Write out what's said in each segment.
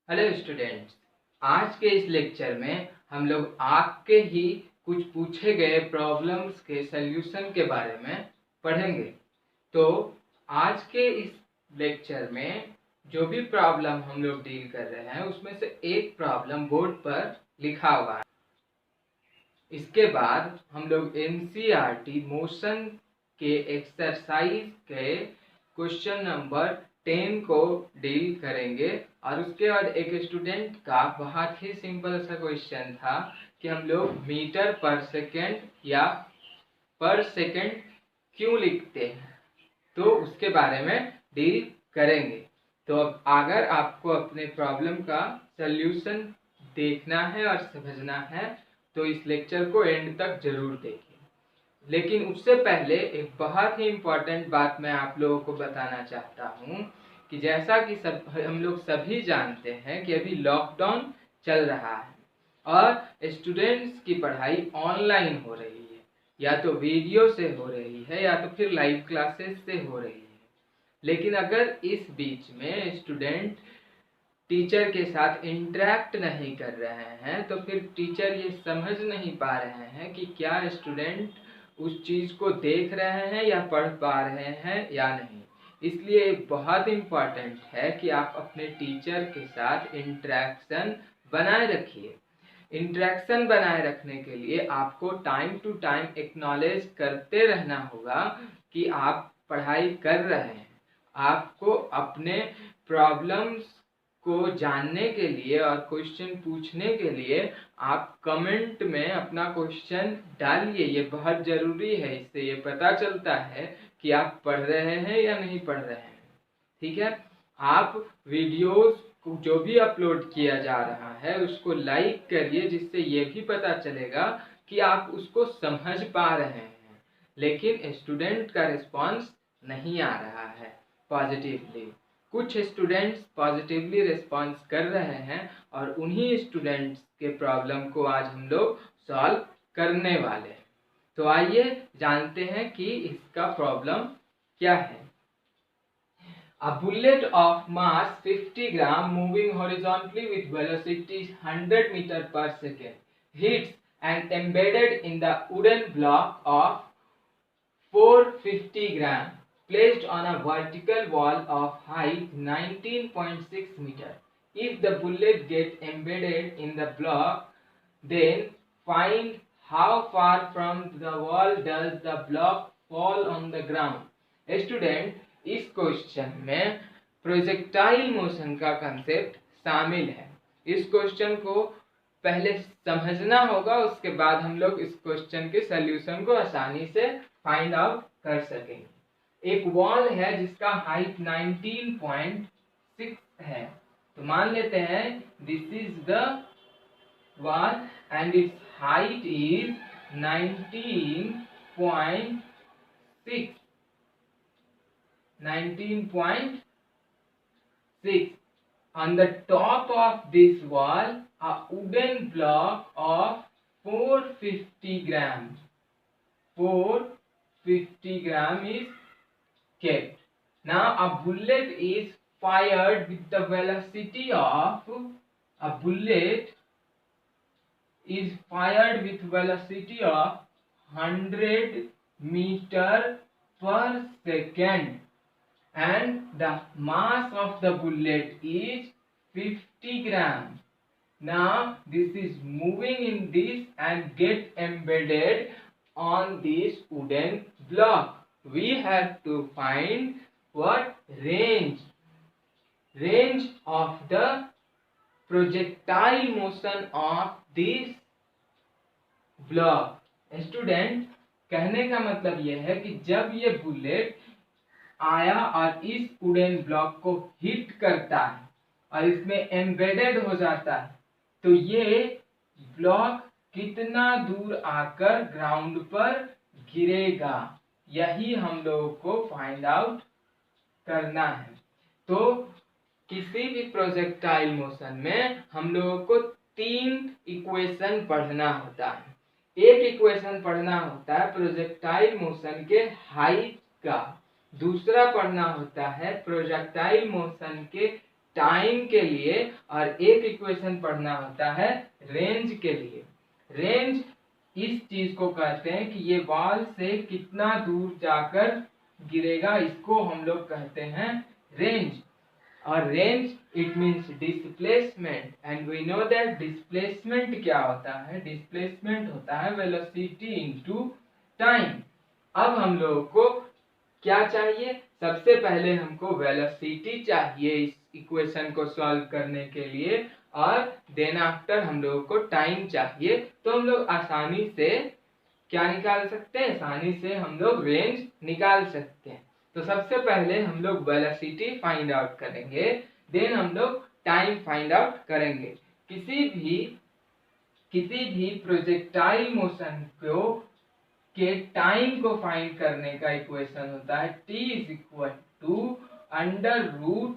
Hello students, आज के इस लेक्चर में हम लोग आपके ही कुछ पूछे गए प्रॉब्लम्स के सल्यूशन के बारे में पढ़ेंगे। तो आज के इस लेक्चर में जो भी प्रॉब्लम हम लोग डील कर रहे हैं उसमें से एक प्रॉब्लम बोर्ड पर लिखा हुआ है। इसके बाद हम लोग एनसीईआरटी मोशन के एक्सरसाइज के क्वेश्चन नंबर 10 को डील करेंगे और उसके बाद एक स्टूडेंट का बहुत ही सिंपल सा क्वेश्चन था कि हम लोग मीटर पर सेकेंड या पर सेकेंड क्यों लिखते हैं, तो उसके बारे में डील करेंगे। तो अब अगर आपको अपने प्रॉब्लम का सल्यूशन देखना है और समझना है तो इस लेक्चर को एंड तक जरूर देखिए। लेकिन उससे पहले एक बहुत ही इम्पोर्टेंट बात मैं आप लोगों को बताना चाहता हूँ कि जैसा कि हम लोग सभी जानते हैं कि अभी लॉकडाउन चल रहा है और स्टूडेंट्स की पढ़ाई ऑनलाइन हो रही है, या तो वीडियो से हो रही है या तो फिर लाइव क्लासेस से हो रही है। लेकिन अगर इस बीच में स्टूडेंट टीचर के साथ इंटरेक्ट नहीं कर रहे हैं तो फिर टीचर ये समझ नहीं पा रहे हैं कि क्या स्टूडेंट उस चीज़ को देख रहे हैं या पढ़ पा रहे हैं या नहीं। इसलिए बहुत इम्पॉर्टेंट है कि आप अपने टीचर के साथ इंटरेक्शन बनाए रखिए। इंटरेक्शन बनाए रखने के लिए आपको टाइम टू टाइम एक्नॉलेज करते रहना होगा कि आप पढ़ाई कर रहे हैं। आपको अपने प्रॉब्लम्स को जानने के लिए और क्वेश्चन पूछने के लिए आप कमेंट में अपना क्वेश्चन डालिए। ये बहुत ज़रूरी है, इससे ये पता चलता है कि आप पढ़ रहे हैं या नहीं पढ़ रहे हैं। ठीक है, आप वीडियोस को जो भी अपलोड किया जा रहा है उसको लाइक करिए, जिससे ये भी पता चलेगा कि आप उसको समझ पा रहे हैं। लेकिन स्टूडेंट का रिस्पांस नहीं आ रहा है पॉजिटिवली। कुछ स्टूडेंट्स पॉजिटिवली रिस्पॉन्स कर रहे हैं और उन्हीं स्टूडेंट्स के प्रॉब्लम को आज हम लोग सॉल्व करने वाले हैं। तो आइए जानते हैं कि इसका प्रॉब्लम क्या है। A bullet of mass 50 gram moving horizontally with velocity 100 meter per second hits and embedded in the wooden block of 450 gram placed on a vertical wall of height 19.6 meter. If the bullet gets embedded in the block, then find how far from the wall does the block fall on the ground. Student, इस question में projectile motion का concept शामिल है। इस question को पहले समझना होगा, उसके बाद हम लोग इस क्वेश्चन के सल्यूशन को आसानी से फाइंड आउट कर सकेंगे। एक वॉल है जिसका हाइट 19.6 है, तो मान लेते हैं this is the wall and it's height is 19.6. On the top of this wall, a wooden block of 450 grams. 450 gram is kept. Now a bullet is fired with the velocity of 100 meter per second and the mass of the bullet is 50 grams. Now this is moving in this and get embedded on this wooden block. We have to find what range of the projectile motion of this block. Student, कहने का मतलब यह है कि जब ये bullet आया और इस वुडन ब्लॉक को हिट करता है और इसमें एम्बेडेड हो जाता है, तो ये ब्लॉक कितना दूर आकर ग्राउंड पर गिरेगा, यही हम लोगों को फाइंड आउट करना है। तो किसी भी प्रोजेक्टाइल मोशन में हम लोगों को 3 इक्वेशन पढ़ना होता है। एक इक्वेशन पढ़ना होता है प्रोजेक्टाइल मोशन के हाइट का, दूसरा पढ़ना होता है प्रोजेक्टाइल मोशन के टाइम के लिए और एक इक्वेशन पढ़ना होता है रेंज के लिए। रेंज इस चीज को कहते हैं कि ये बॉल से कितना दूर जाकर गिरेगा, इसको हम लोग कहते हैं रेंज। और range it means displacement, and we know that displacement क्या होता है। डिस्प्लेसमेंट होता है वेलोसिटी इनटू टाइम। अब हम लोगों को क्या चाहिए, सबसे पहले हमको वेलोसिटी चाहिए इस इक्वेशन को सॉल्व करने के लिए, और देन आफ्टर हम लोगों को टाइम चाहिए। तो हम लोग आसानी से क्या निकाल सकते हैं, आसानी से हम लोग रेंज निकाल सकते हैं। तो सबसे पहले हम लोग वेलोसिटी फाइंड आउट करेंगे, देन हम लोग टाइम फाइंड आउट करेंगे। किसी भी प्रोजेक्टाइल मोशन को के टाइम को फाइंड करने का इक्वेशन होता है t is equal to under root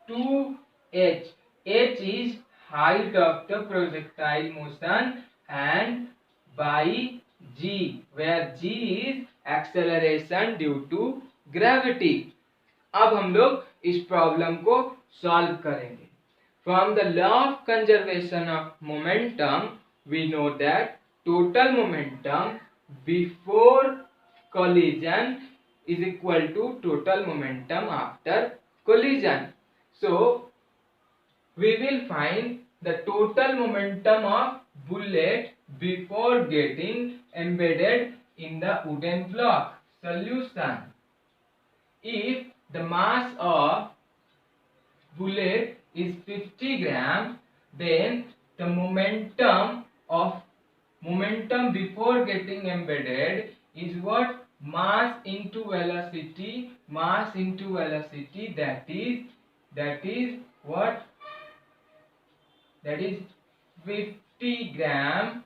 2h। h is height of the projectile motion and by g, where g is acceleration due to gravity। अब हम लोग इस प्रॉब्लम को सॉल्व करेंगे। From the law of conservation of momentum, we know that total momentum before collision is equal to total momentum after collision. So, we will find the total momentum of bullet before getting embedded in the wooden block. Solution: if the mass of bullet is 50 grams, then the momentum before getting embedded is what? Mass into velocity, that is what? That is 50 gram,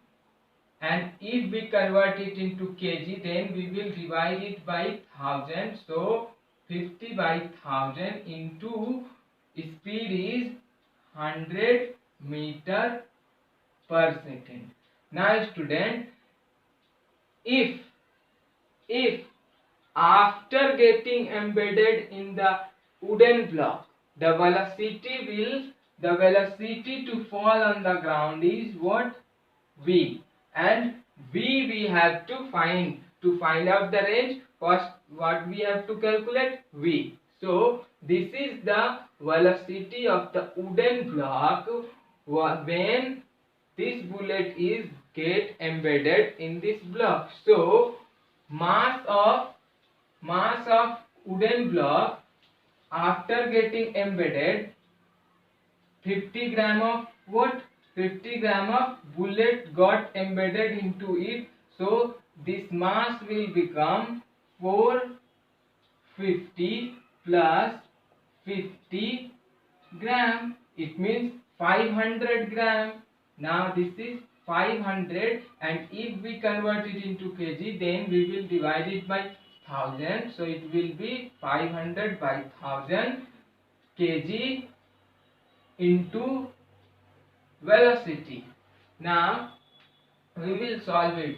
and if we convert it into kg, then we will divide it by 1000. So 50 by 1000 into speed is 100 meter per second. Now student, if after getting embedded in the wooden block, the velocity to fall on the ground is what? V, and V we have to find out the range. First, what we have to calculate? V. So this is the velocity of the wooden block when this bullet is get embedded in this block. So mass of wooden block after getting embedded, 50 gram of what? 50 gram of bullet got embedded into it. So this mass will become 450 plus 50 gram. It means 500 gram. Now this is 500, and if we convert it into kg, then we will divide it by 1000. So it will be 500 by 1000 kg into velocity. Now we will solve it.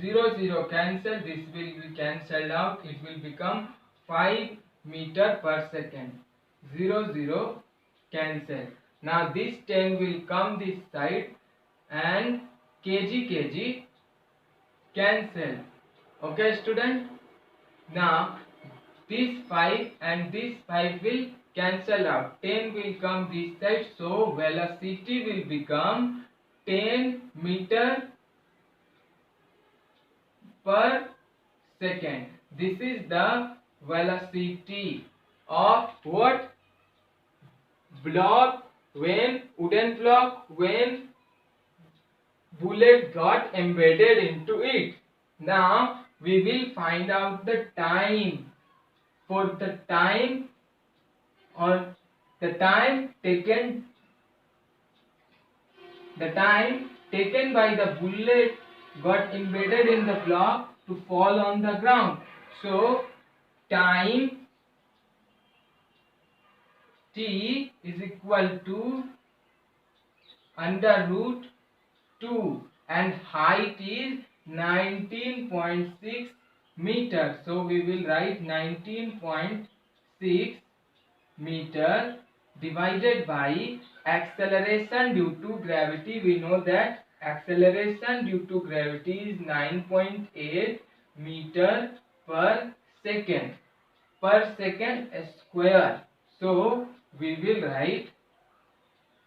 0 0 cancel, this will be cancelled out, it will become 5 meter per second. 0 0 cancel. Now this 10 will come this side, and kg cancel. Okay student, now this 5 and this 5 will cancel out, 10 will come this side, so velocity will become 10 meter per second. This is the velocity of what? Block, when wooden block, when bullet got embedded into it. Now we will find out the time. For the time, or the time taken by the bullet got embedded in the block to fall on the ground. So time t is equal to under root 2, and height is 19.6 meters. So we will write 19.6 meter. divided by acceleration due to gravity. We know that acceleration due to gravity is 9.8 meter per second square. So we will write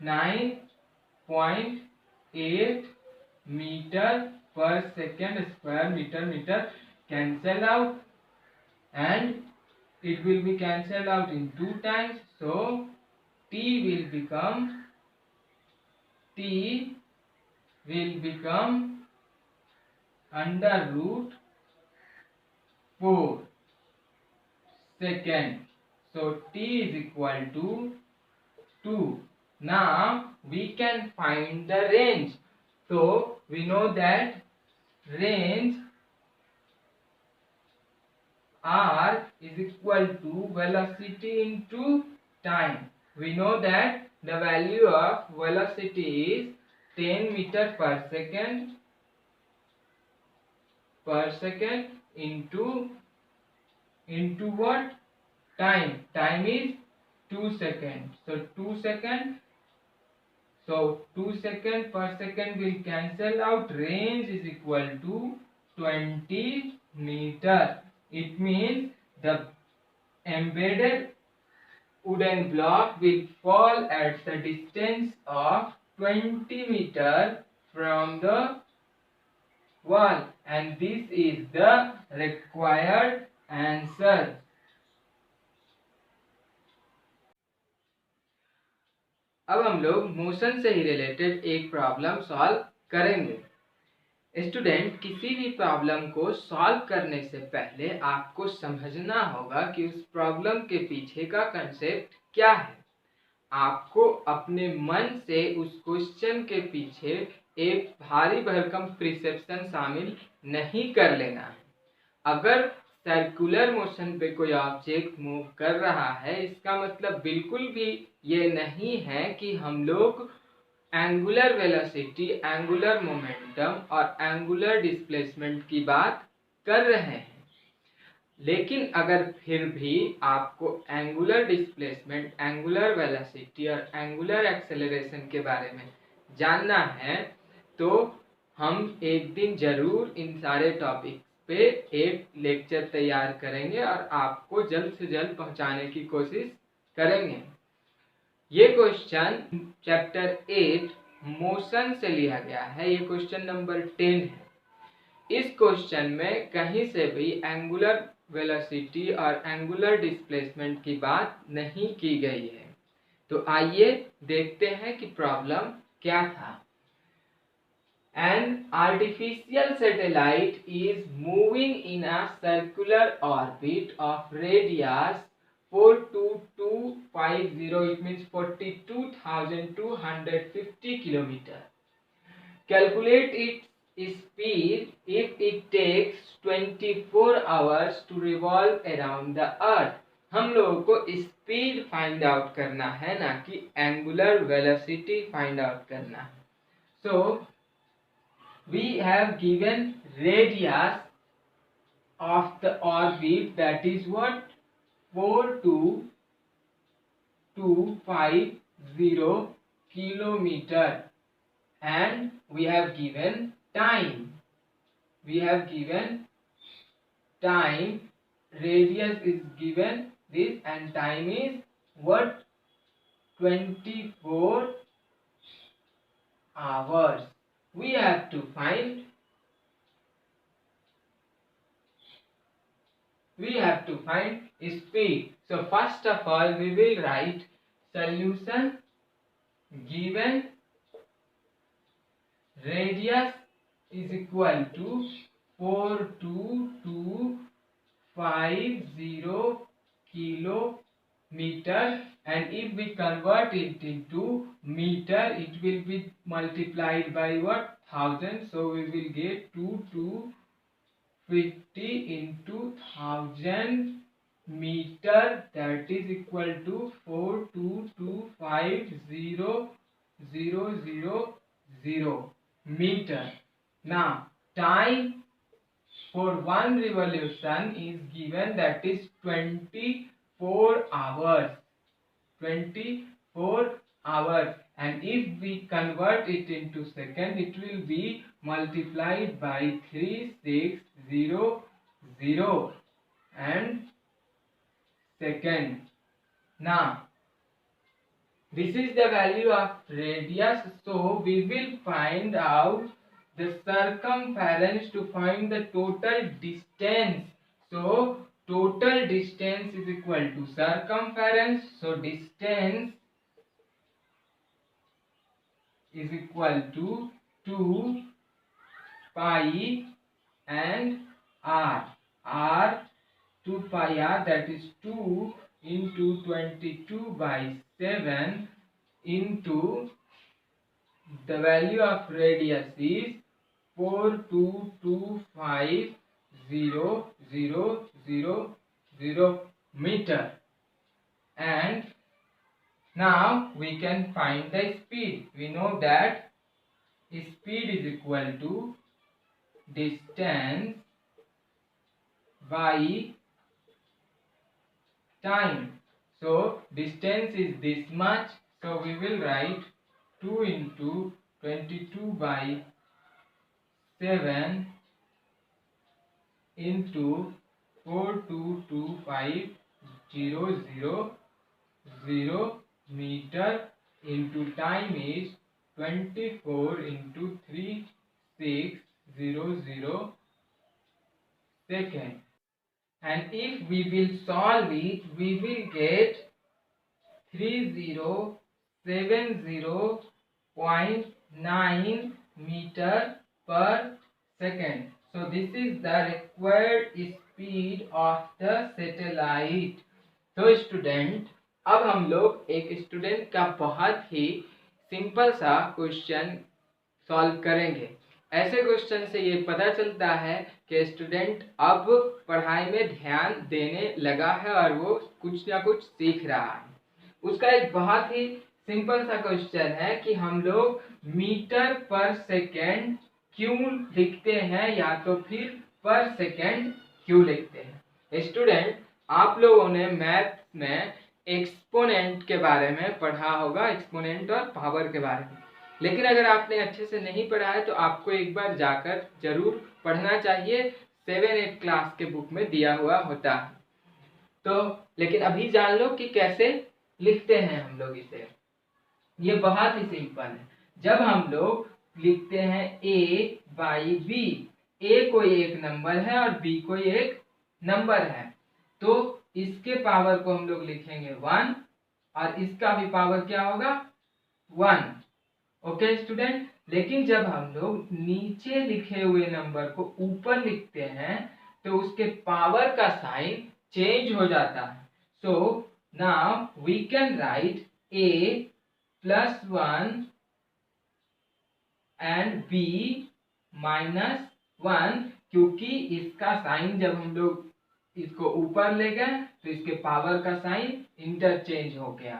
9.8 meter per second square. Meter cancel out, and it will be cancelled out in 2 times. So T will become under root 4 second. So T is equal to 2. Now we can find the range. So we know that range R is equal to velocity into time. We know that the value of velocity is 10 meter per second into what? Time. Time is 2 seconds. So 2 seconds. So 2 seconds per second will cancel out. Range is equal to 20 meter. It means the embedded wooden block will fall at the distance of 20 meter from the wall, and this is the required answer. अब हम लोग motion से ही related एक problem solve करेंगे। Student, किसी भी problem को solve करने से पहले आपको समझना होगा कि उस प्रॉब्लम के पीछे का कंसेप्ट क्या है। आपको अपने मन से उस क्वेश्चन के पीछे एक भारी भरकम प्रिसेप्शन शामिल नहीं कर लेना है। अगर सर्कुलर मोशन पे कोई ऑब्जेक्ट मूव कर रहा है, इसका मतलब बिल्कुल भी ये नहीं है कि हम लोग एंगुलर वेलोसिटी, एंगुलर मोमेंटम और एंगुलर डिस्प्लेसमेंट की बात कर रहे हैं। लेकिन अगर फिर भी आपको एंगुलर डिस्प्लेसमेंट, एंगुलर वेलोसिटी और एंगुलर एक्सेलरेशन के बारे में जानना है, तो हम एक दिन जरूर इन सारे टॉपिक पे एक लेक्चर तैयार करेंगे और आपको जल्द से जल्द पहुंचाने की कोशिश करेंगे। ये क्वेश्चन चैप्टर 8 मोशन से लिया गया है। ये क्वेश्चन नंबर 10 है। इस क्वेश्चन में कहीं से भी एंगुलर वेलोसिटी और एंगुलर डिस्प्लेसमेंट की बात नहीं की गई है। तो आइए देखते हैं कि प्रॉब्लम क्या था। An artificial satellite is moving in a circular orbit of radius 42250. It means 42,250 kilometers. Calculate its speed if it takes 24 hours to revolve around the earth. हम लोगों को स्पीड फाइंड आउट करना है, ना कि एंगुलर वेलोसिटी फाइंड आउट करना है। So we have given radius of the orbit, that is what? 42250 kilometer, and we have given time. Radius is given this, and time is what? 24 hours. We have to find speed. So first of all we will write solution given radius is equal to 42250 kilometer, and if we convert it into meter, it will be multiplied by what? 1000. So we will get 2250 into 1000 meter, that is equal to 42250,000 meter. Now time for one revolution is given, that is 24 hours. 4 hours, and if we convert it into second, it will be multiplied by 3600 and second. Now this is the value of radius, so we will find out the circumference to find the total distance. So total distance is equal to circumference, so distance is equal to 2 pi and r. 2 pi r, that is 2 into 22/7 into the value of radius is 4225000 meter. And now we can find the speed. We know that speed is equal to distance by time. So distance is this much, so we will write 2 into 22/7 into 4225000 meter into time is 24 into 3600 second. And if we will solve it, we will get 3070.9 meter per second. So this is the required speed of the satellite. तो student, अब हम लोग एक student का बहुत ही simple सा question solve करेंगे। ऐसे क्वेश्चन से ये पता चलता है कि स्टूडेंट अब पढ़ाई में ध्यान देने लगा है और वो कुछ ना कुछ सीख रहा है। उसका एक बहुत ही सिंपल सा क्वेश्चन है कि हम लोग मीटर पर सेकेंड क्यों लिखते हैं या तो फिर पर सेकेंड क्यों लिखते हैं। स्टूडेंट, आप लोगों ने मैथ में एक्सपोनेंट के बारे में पढ़ा होगा, एक्सपोनेंट और पावर के बारे में, लेकिन अगर आपने अच्छे से नहीं पढ़ा है तो आपको एक बार जाकर जरूर पढ़ना चाहिए। 7-8 क्लास के बुक में दिया हुआ होता है। तो लेकिन अभी जान लो कि कैसे लिखते हैं हम लोग इसे। ये बहुत ही सिंपल है। जब हम लोग लिखते हैं a/b, a कोई एक नंबर है और b कोई एक नंबर है, तो इसके पावर को हम लोग लिखेंगे 1 और इसका भी पावर क्या होगा 1। ओके स्टूडेंट, लेकिन जब हम लोग नीचे लिखे हुए नंबर को ऊपर लिखते हैं तो उसके पावर का साइन चेंज हो जाता है। So now we can write a + 1 and b -1, क्योंकि इसका साइन जब हम लोग इसको ऊपर ले गए तो इसके पावर का साइन इंटरचेंज हो गया।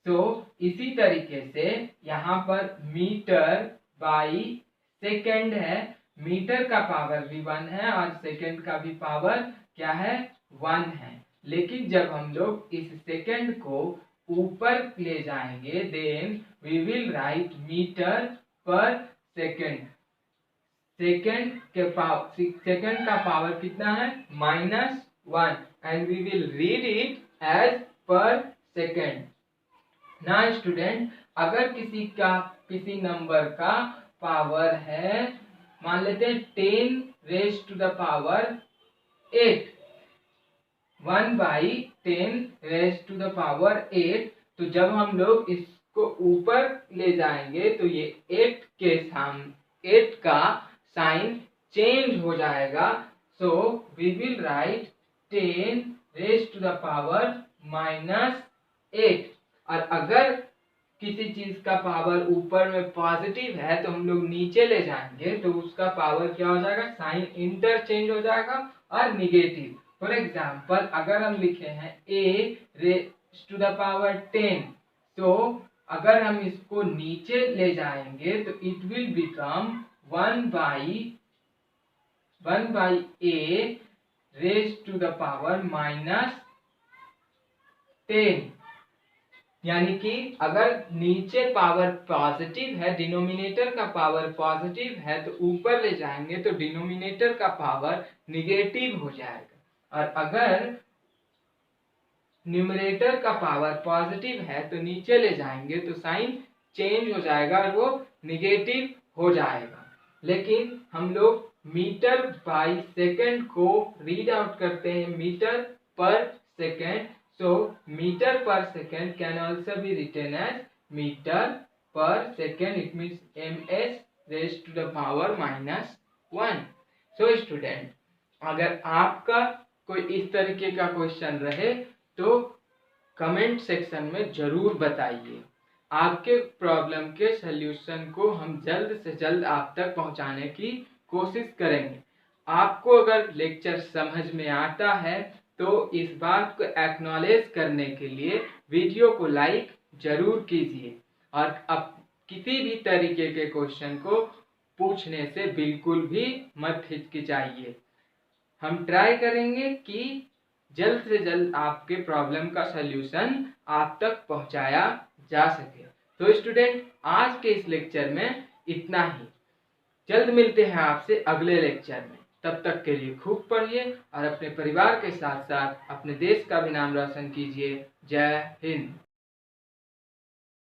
तो इसी तरीके से यहाँ पर मीटर बाई सेकेंड है, मीटर का पावर भी 1 है और सेकेंड का भी पावर क्या है 1 है। लेकिन जब हम लोग इस सेकेंड को ऊपर ले जाएंगे then we will write metre per second. Second का पावर कितना है -1 and we will read it as per second. ना स्टूडेंट, अगर किसी नंबर का पावर है, मान लेते हैं 10⁻8, 1/10⁻8, तो जब हम लोग इसको ऊपर ले जाएंगे तो ये 8 का साइन चेंज हो जाएगा। So we will write 10⁻⁻8। और अगर किसी चीज का पावर ऊपर में पॉजिटिव है तो हम लोग नीचे ले जाएंगे तो उसका पावर क्या हो जाएगा, साइन इंटरचेंज हो जाएगा और निगेटिव। फॉर एग्जाम्पल, अगर हम लिखे हैं a⁻10, तो अगर हम इसको नीचे ले जाएंगे तो इट विल बिकम 1/a⁻⁻10, यानी कि अगर नीचे पावर पॉजिटिव है, डिनोमिनेटर का पावर पॉजिटिव है, तो ऊपर ले जाएंगे तो डिनोमिनेटर का पावर निगेटिव हो जाएगा, और अगर न्यूमरेटर का पावर पॉजिटिव है तो नीचे ले जाएंगे तो साइन चेंज हो जाएगा और वो निगेटिव हो जाएगा। लेकिन हम लोग मीटर बाय सेकंड को रीड आउट करते हैं metre per second, so metre per second can also be written as metre per second, it means ms raised to the power -1। So student, अगर आपका कोई इस तरीके का क्वेश्चन रहे तो कमेंट सेक्शन में जरूर बताइए। आपके प्रॉब्लम के सल्यूशन को हम जल्द से जल्द आप तक पहुंचाने की कोशिश करेंगे। आपको अगर लेक्चर समझ में आता है तो इस बात को एक्नॉलेज करने के लिए वीडियो को लाइक जरूर कीजिए, और अब किसी भी तरीके के क्वेश्चन को पूछने से बिल्कुल भी मत हिचकिचाइए। हम ट्राई करेंगे कि जल्द से जल्द आपके प्रॉब्लम का सल्यूशन आप तक पहुंचाया जा सके। तो स्टूडेंट, आज के इस लेक्चर में इतना ही। जल्द मिलते हैं आपसे अगले लेक्चर में। तब तक के लिए खूब पढ़िए और अपने परिवार के साथ साथ अपने देश का भी नाम रोशन कीजिए। जय हिंद।